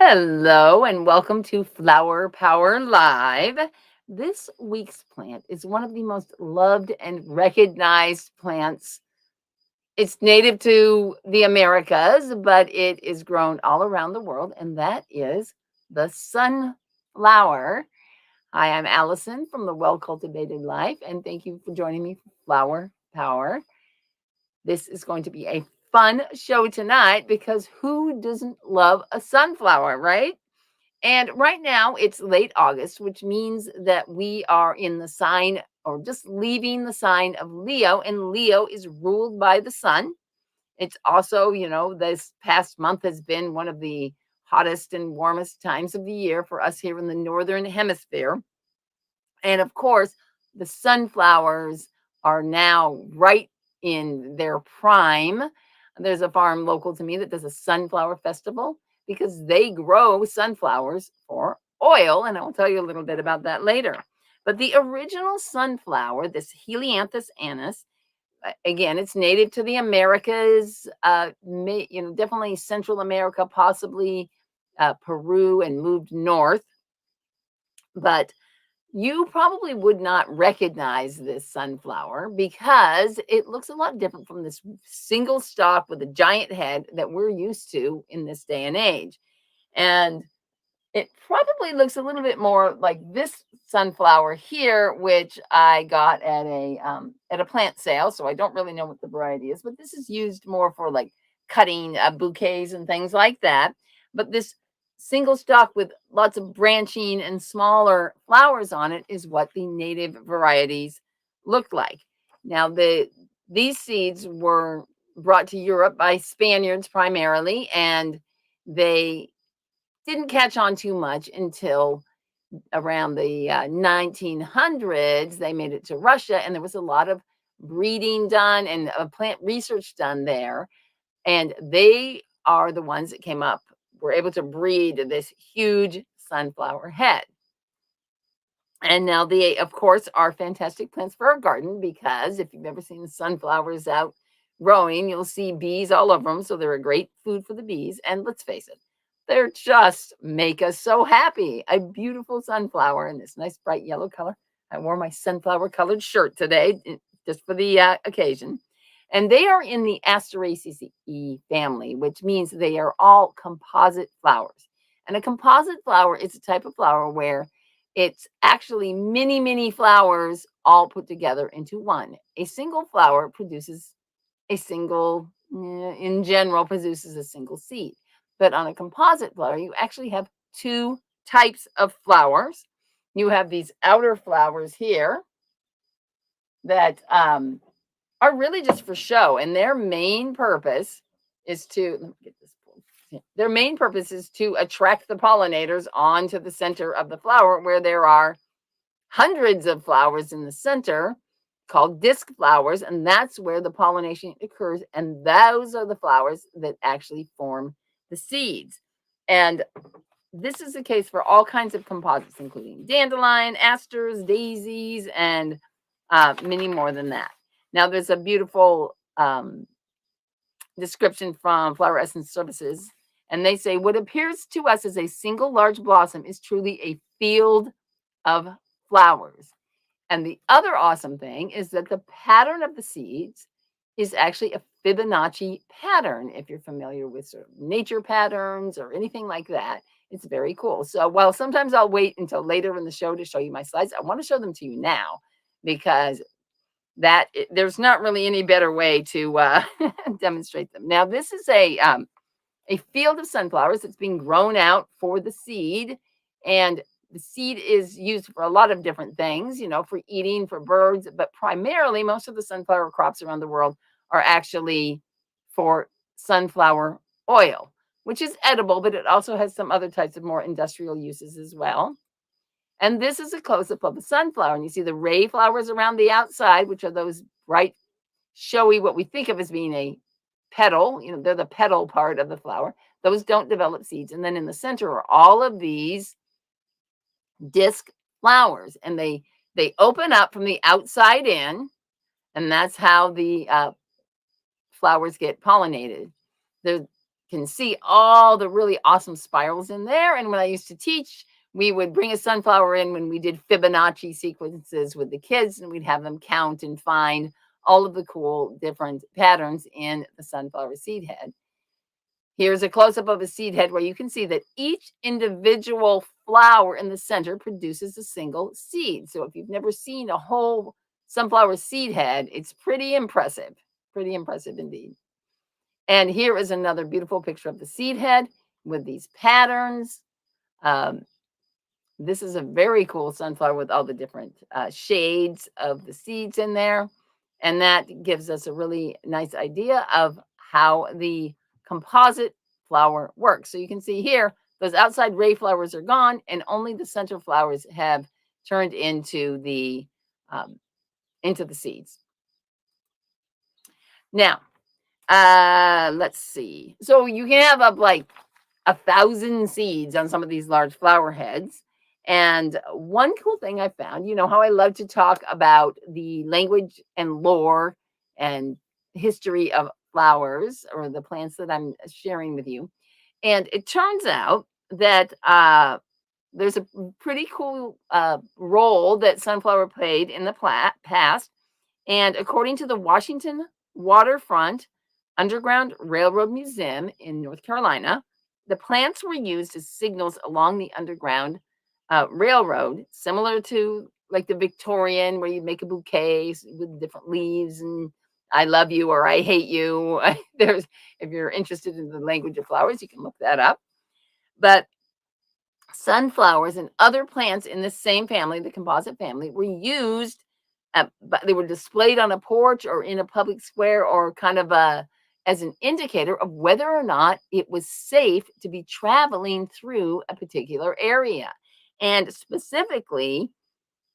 Hello and welcome to Flower Power Live. This week's plant is one of the most loved and recognized plants. It's native to the Americas, but it is grown all around the world, and that is the sunflower. Hi, I'm Allison from the Well Cultivated Life, and thank you for joining me for Flower Power. This is going to be a fun show tonight because who doesn't love a sunflower, right? And right now it's late August, which means that we are in the sign or just leaving the sign of Leo, and Leo is ruled by the sun. It's also, this past month has been one of the hottest and warmest times of the year for us here in the northern hemisphere. And of course, the sunflowers are now right in their prime. There's a farm local to me that does a sunflower festival because they grow sunflowers for oil. And I'll tell you a little bit about that later. But the original sunflower, this Helianthus annuus, again, it's native to the Americas, definitely Central America, possibly Peru, and moved north. But you probably would not recognize this sunflower because it looks a lot different from this single stalk with a giant head that we're used to in this day and age. And it probably looks a little bit more like this sunflower here, which I got at a plant sale. So I don't really know what the variety is, but this is used more for like cutting bouquets and things like that. But this single stalk with lots of branching and smaller flowers on it is what the native varieties look like. Now these seeds were brought to Europe by Spaniards primarily, and they didn't catch on too much until around the 1900s. They made it to Russia, and there was a lot of breeding done and plant research done there. And they are the ones that were able to breed this huge sunflower head. And now they, of course, are fantastic plants for a garden because if you've ever seen the sunflowers out growing, you'll see bees all over them. So they're a great food for the bees. And let's face it, they're just make us so happy. A beautiful sunflower in this nice bright yellow color. I wore my sunflower colored shirt today just for the occasion. And they are in the Asteraceae family, which means they are all composite flowers. And a composite flower is a type of flower where it's actually many, many flowers all put together into one. A single flower produces in general, produces a single seed. But on a composite flower, you actually have two types of flowers. You have these outer flowers here that are really just for show, and their main purpose is to let me get this pulled. Their main purpose is to attract the pollinators onto the center of the flower, where there are hundreds of flowers in the center called disc flowers, and that's where the pollination occurs. And those are the flowers that actually form the seeds. And this is the case for all kinds of composites, including dandelion, asters, daisies, and many more than that. Now, there's a beautiful description from Flower Essence Services, and they say, what appears to us as a single large blossom is truly a field of flowers. And the other awesome thing is that the pattern of the seeds is actually a Fibonacci pattern. If you're familiar with sort of nature patterns or anything like that, it's very cool. So while sometimes I'll wait until later in the show to show you my slides, I want to show them to you now because there's not really any better way to demonstrate them. Now, this is a field of sunflowers that's being grown out for the seed, and the seed is used for a lot of different things, for eating, for birds, but primarily most of the sunflower crops around the world are actually for sunflower oil, which is edible, but it also has some other types of more industrial uses as well. And this is a close-up of a sunflower, and you see the ray flowers around the outside, which are those bright, showy, what we think of as being a petal. They're the petal part of the flower. Those don't develop seeds. And then in the center are all of these disc flowers, and they open up from the outside in, and that's how the flowers get pollinated. can see all the really awesome spirals in there. And when I used to teach, we would bring a sunflower in when we did Fibonacci sequences with the kids, and we'd have them count and find all of the cool different patterns in the sunflower seed head. Here's a close-up of a seed head where you can see that each individual flower in the center produces a single seed. So if you've never seen a whole sunflower seed head, it's pretty impressive indeed. And here is another beautiful picture of the seed head with these patterns. Um, this is a very cool sunflower with all the different shades of the seeds in there. And that gives us a really nice idea of how the composite flower works. So you can see here, those outside ray flowers are gone, and only the center flowers have turned into the seeds. Now, let's see. So you can have up like 1,000 seeds on some of these large flower heads. And one cool thing I found, you know how I love to talk about the language and lore and history of flowers or the plants that I'm sharing with you. And it turns out that there's a pretty cool role that sunflower played in the past. And according to the Washington Waterfront Underground Railroad Museum in North Carolina, the plants were used as signals along the Underground Railroad, similar to like the Victorian, where you make a bouquet with different leaves and I love you or I hate you. There's, if you're interested in the language of flowers, you can look that up. But sunflowers and other plants in the same family, the composite family, were used, but they were displayed on a porch or in a public square or kind of as an indicator of whether or not it was safe to be traveling through a particular area. And specifically,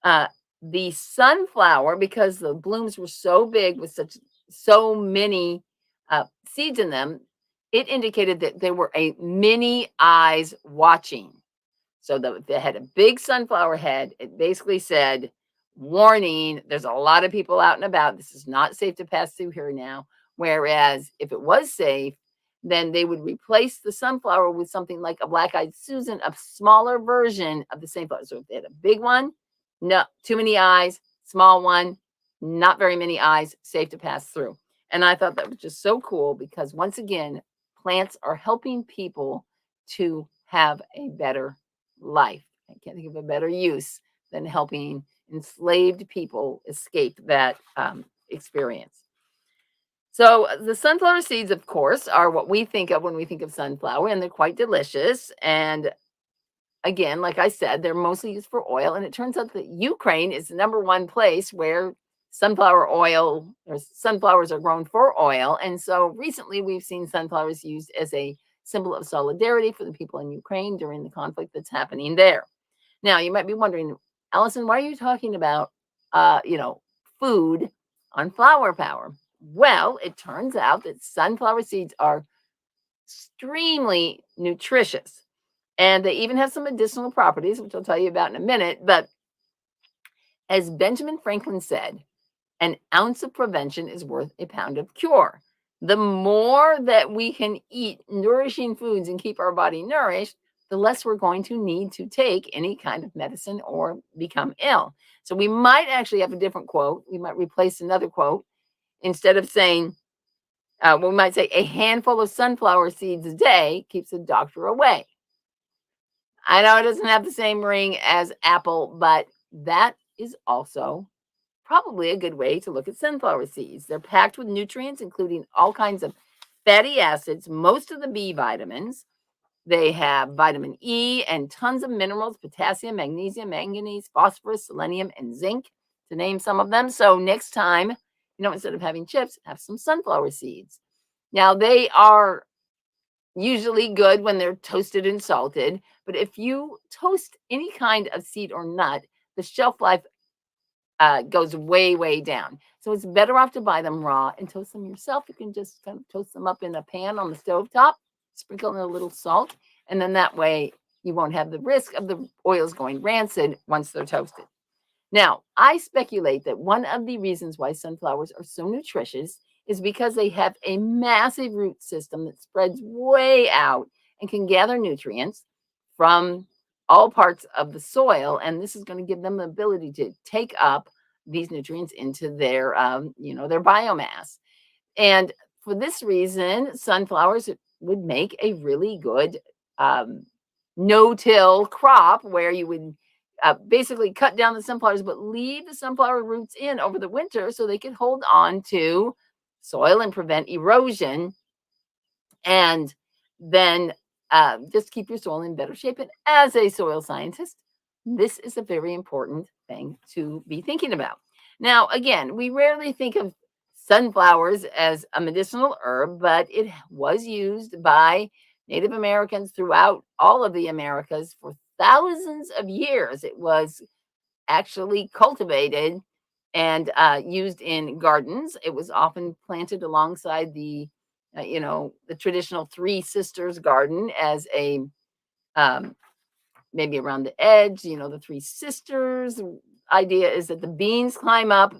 the sunflower, because the blooms were so big with so many seeds in them, it indicated that there were many eyes watching. So they had a big sunflower head. It basically said, warning, there's a lot of people out and about. This is not safe to pass through here now. Whereas if it was safe, then they would replace the sunflower with something like a black-eyed Susan, a smaller version of the same flower. So if they had a big one, no, too many eyes, small one, not very many eyes, safe to pass through. And I thought that was just so cool because once again, plants are helping people to have a better life. I can't think of a better use than helping enslaved people escape that experience. So the sunflower seeds, of course, are what we think of when we think of sunflower, and they're quite delicious. And again, like I said, they're mostly used for oil. And it turns out that Ukraine is the number one place where sunflower oil or sunflowers are grown for oil. And so recently we've seen sunflowers used as a symbol of solidarity for the people in Ukraine during the conflict that's happening there. Now, you might be wondering, Allison, why are you talking about, food on Flower Power? Well, it turns out that sunflower seeds are extremely nutritious. And they even have some medicinal properties, which I'll tell you about in a minute. But as Benjamin Franklin said, an ounce of prevention is worth a pound of cure. The more that we can eat nourishing foods and keep our body nourished, the less we're going to need to take any kind of medicine or become ill. So we might actually have a different quote. We might replace another quote. Instead of saying, we might say a handful of sunflower seeds a day keeps the doctor away. I know it doesn't have the same ring as apple, but that is also probably a good way to look at sunflower seeds. They're packed with nutrients, including all kinds of fatty acids, most of the B vitamins. They have vitamin E and tons of minerals, potassium, magnesium, manganese, phosphorus, selenium, and zinc, to name some of them. So next time, instead of having chips, have some sunflower seeds. Now, they are usually good when they're toasted and salted, but if you toast any kind of seed or nut, the shelf life goes way, way down. So it's better off to buy them raw and toast them yourself. You can just kind of toast them up in a pan on the stovetop, sprinkle in a little salt, and then that way you won't have the risk of the oils going rancid once they're toasted. Now, I speculate that one of the reasons why sunflowers are so nutritious is because they have a massive root system that spreads way out and can gather nutrients from all parts of the soil. And this is going to give them the ability to take up these nutrients into their biomass. And for this reason, sunflowers would make a really good um, no-till crop where you would basically cut down the sunflowers, but leave the sunflower roots in over the winter so they could hold on to soil and prevent erosion. And then just keep your soil in better shape. And as a soil scientist, this is a very important thing to be thinking about. Now, again, we rarely think of sunflowers as a medicinal herb, but it was used by Native Americans throughout all of the Americas for thousands of years. It was actually cultivated and used in gardens. It was often planted alongside the traditional Three Sisters garden as a um, maybe around the edge. The Three Sisters idea is that the beans climb up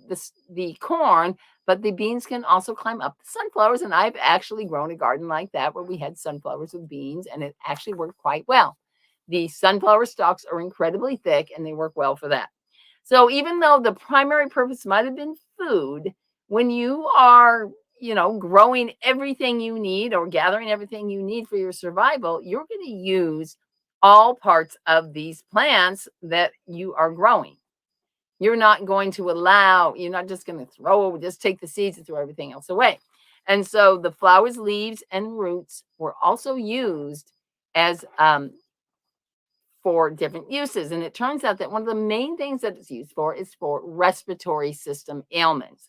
the corn, but the beans can also climb up the sunflowers. And I've actually grown a garden like that where we had sunflowers with beans, and it actually worked quite well. The sunflower stalks are incredibly thick, and they work well for that. So even though the primary purpose might have been food, when you are, growing everything you need or gathering everything you need for your survival, you're going to use all parts of these plants that you are growing. You're not going to you're not just going to just take the seeds and throw everything else away. And so the flowers, leaves, and roots were also used as for different uses. And it turns out that one of the main things that it's used for is for respiratory system ailments.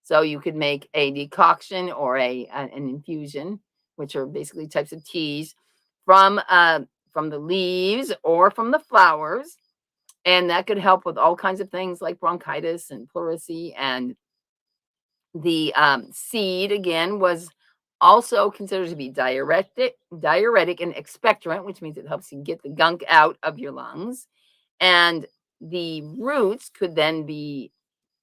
So you could make a decoction or an infusion, which are basically types of teas from the leaves or from the flowers, and that could help with all kinds of things like bronchitis and pleurisy. And the seed again was also considered to be diuretic and expectorant, which means it helps you get the gunk out of your lungs. And the roots could then be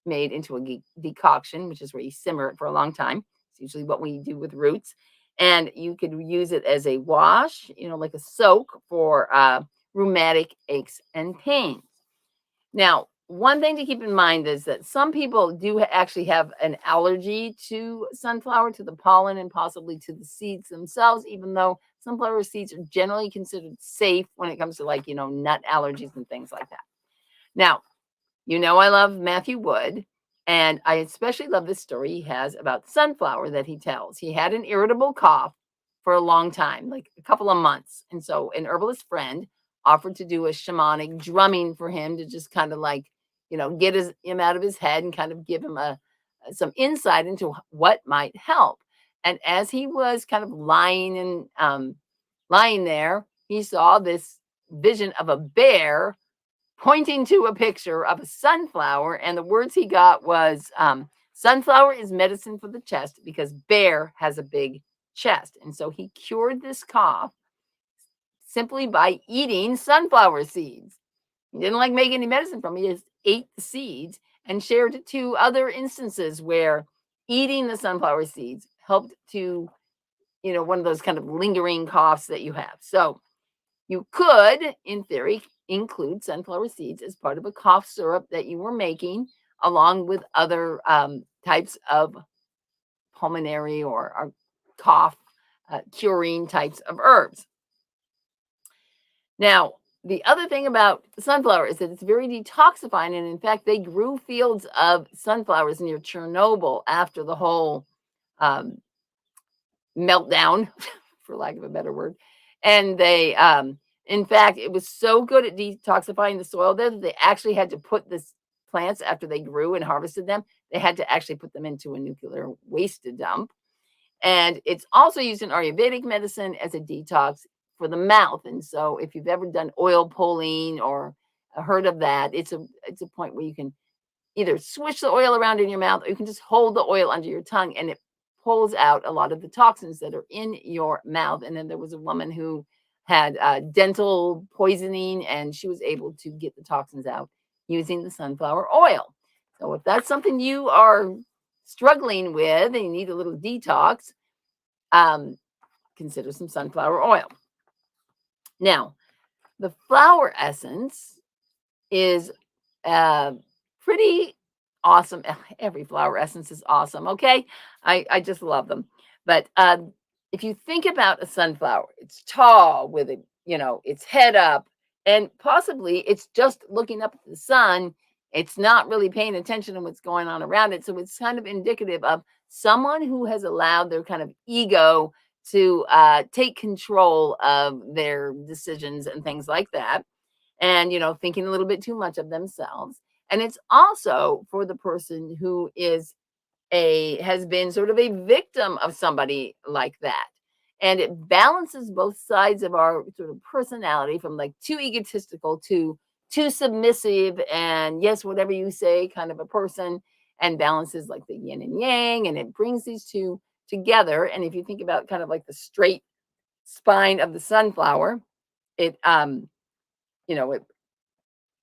made into a decoction, which is where you simmer it for a long time. It's usually what we do with roots. And you could use it as a wash, like a soak for rheumatic aches and pains. Now, one thing to keep in mind is that some people do actually have an allergy to sunflower, to the pollen, and possibly to the seeds themselves, even though sunflower seeds are generally considered safe when it comes to nut allergies and things like that. Now, I love Matthew Wood, and I especially love this story he has about sunflower that he tells. He had an irritable cough for a long time, like a couple of months. And so an herbalist friend offered to do a shamanic drumming for him to just kind of get him out of his head and kind of give him some insight into what might help. And as he was kind of lying there, he saw this vision of a bear pointing to a picture of a sunflower, and the words he got was, sunflower is medicine for the chest because bear has a big chest. And so he cured this cough simply by eating sunflower seeds. He didn't like make any medicine from it. He just ate the seeds and shared it to other instances where eating the sunflower seeds helped to, one of those kind of lingering coughs that you have. So you could, in theory, include sunflower seeds as part of a cough syrup that you were making, along with other types of pulmonary or cough curing types of herbs. Now, the other thing about sunflower is that it's very detoxifying. And in fact, they grew fields of sunflowers near Chernobyl after the whole meltdown, for lack of a better word. And they, in fact, it was so good at detoxifying the soil there that they actually had to put the plants after they grew and harvested them. They had to actually put them into a nuclear waste dump. And it's also used in Ayurvedic medicine as a detox for the mouth. And so if you've ever done oil pulling or heard of that, it's a point where you can either swish the oil around in your mouth, or you can just hold the oil under your tongue, and it pulls out a lot of the toxins that are in your mouth. And then there was a woman who had dental poisoning, and she was able to get the toxins out using the sunflower oil. So if that's something you are struggling with and you need a little detox, um, consider some sunflower oil. Now, the flower essence is uh, pretty awesome. Every flower essence is awesome. Okay, I just love them. But if you think about a sunflower, it's tall with it, its head up, and possibly it's just looking up at the sun. It's not really paying attention to what's going on around it. So it's kind of indicative of someone who has allowed their kind of ego to take control of their decisions and things like that, and thinking a little bit too much of themselves. And it's also for the person who has been sort of a victim of somebody like that, and it balances both sides of our sort of personality, from like too egotistical to too submissive and yes whatever you say kind of a person, and balances like the yin and yang, and it brings these two together. And if you think about kind of like the straight spine of the sunflower, it it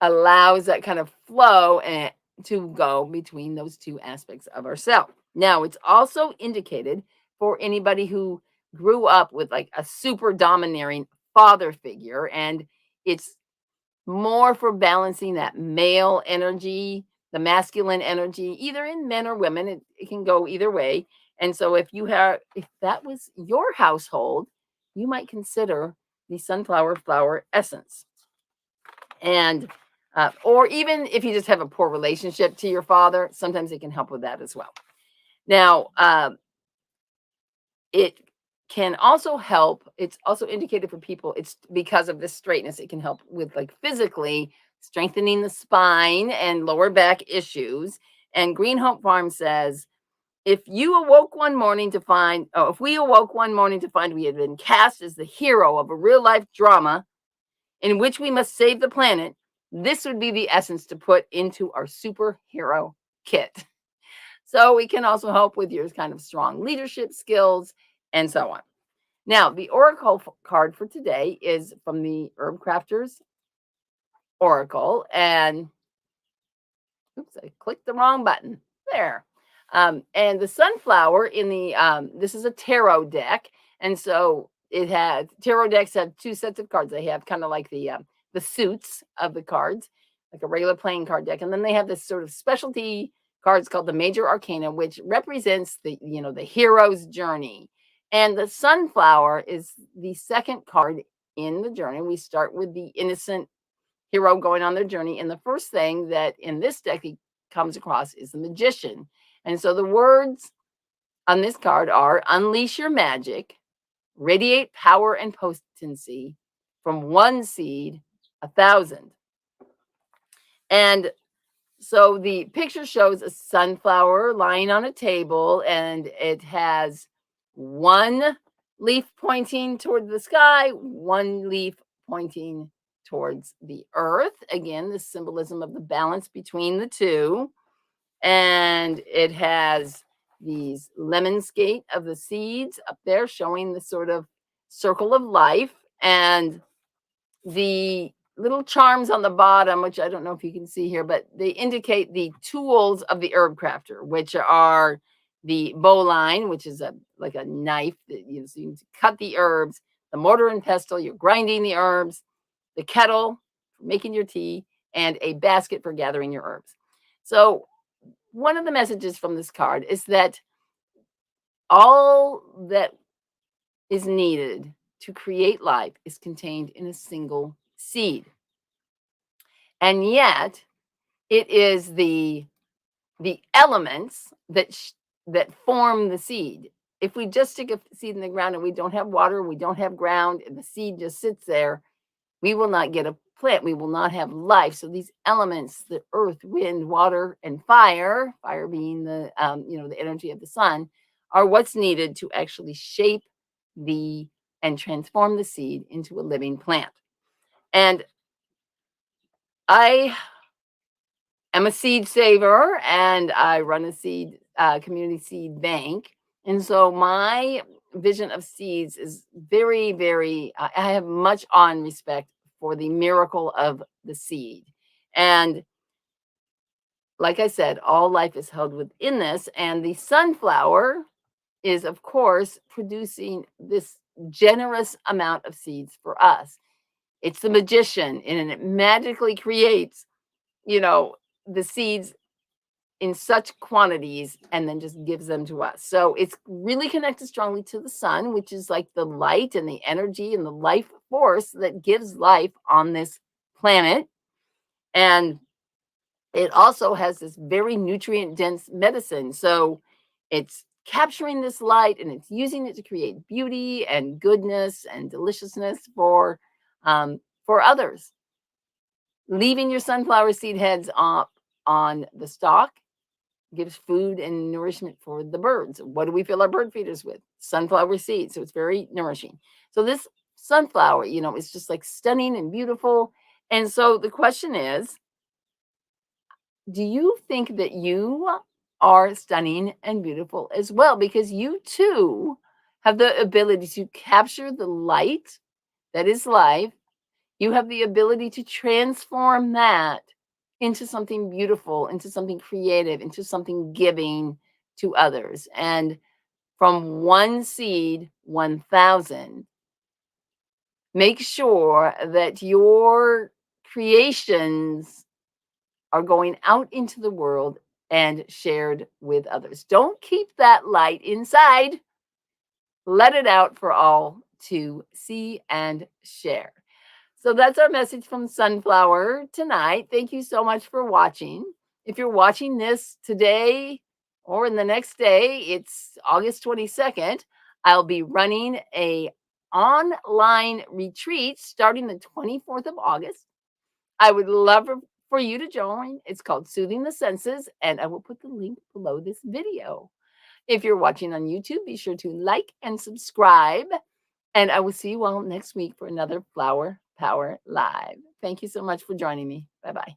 allows that kind of flow and to go between those two aspects of ourselves. Now, it's also indicated for anybody who grew up with like a super domineering father figure, and it's more for balancing that male energy, the masculine energy, either in men or women. It can go either way. And so if that was your household, you might consider the sunflower flower essence. And or even if you just have a poor relationship to your father, sometimes it can help with that as well. Now, it can also help. It's also indicated for people. It's because of this straightness. It can help with like physically strengthening the spine and lower back issues. And Green Hope Farm says, if we awoke one morning to find we had been cast as the hero of a real life drama in which we must save the planet, this would be the essence to put into our superhero kit. So we can also help with your kind of strong leadership skills and so on. Now, the oracle card for today is from the Herb Crafters Oracle, and oops, I clicked the wrong button. There. And the sunflower in the this is a tarot deck, and so it has tarot decks have two sets of cards. They have kind of like the suits of the cards, like a regular playing card deck, and then they have this sort of specialty cards called the Major Arcana, which represents the hero's journey. And the sunflower is the second card in the journey. We start with the innocent hero going on their journey. And the first thing that in this deck he comes across is the magician. And so the words on this card are unleash your magic, radiate power and potency from one seed, 1,000. And so the picture shows a sunflower lying on a table, and it has one leaf pointing toward the sky, one leaf pointing towards the earth. Again, the symbolism of the balance between the two. And it has these lemon skate of the seeds up there showing the sort of circle of life, and the little charms on the bottom, which I don't know if you can see here, but they indicate the tools of the herb crafter, which are the bowline, which is like a knife that so you cut the herbs, the mortar and pestle, you're grinding the herbs, the kettle for making your tea, and a basket for gathering your herbs. So one of the messages from this card is that all that is needed to create life is contained in a single seed. And yet it is the elements that form the seed. If we just stick a seed in the ground and we don't have water, we don't have ground, and the seed just sits there, we will not get a plant. We will not have life. So these elements, the earth, wind, water, and fire being the energy of the sun, are what's needed to actually shape and transform the seed into a living plant. And I am a seed saver, and I run a seed community seed bank. And so my vision of seeds is very, very, I have much awe and respect for the miracle of the seed. And like I said, all life is held within this. And the sunflower is, of course, producing this generous amount of seeds for us. It's the magician, and it magically creates, you know, the seeds in such quantities and then just gives them to us. So it's really connected strongly to the sun, which is like the light and the energy and the life force that gives life on this planet. And it also has this very nutrient dense medicine. So it's capturing this light and it's using it to create beauty and goodness and deliciousness for others. Leaving your sunflower seed heads up on the stalk gives food and nourishment for the birds. What do we fill our bird feeders with? Sunflower seeds. So it's very nourishing. So this sunflower, is just like stunning and beautiful. And so the question is, do you think that you are stunning and beautiful as well? Because you too have the ability to capture the light that is life. You have the ability to transform that into something beautiful, into something creative, into something giving to others. And from one seed, 1,000, make sure that your creations are going out into the world and shared with others. Don't keep that light inside. Let it out for all to see and share. So that's our message from Sunflower tonight. Thank you so much for watching. If you're watching this today or in the next day, it's August 22nd. I'll be running a online retreat starting the 24th of August. I would love for you to join. It's called Soothing the Senses, and I will put the link below this video. If you're watching on YouTube, be sure to like and subscribe. And I will see you all next week for another Flower Power Live. Thank you so much for joining me. Bye bye.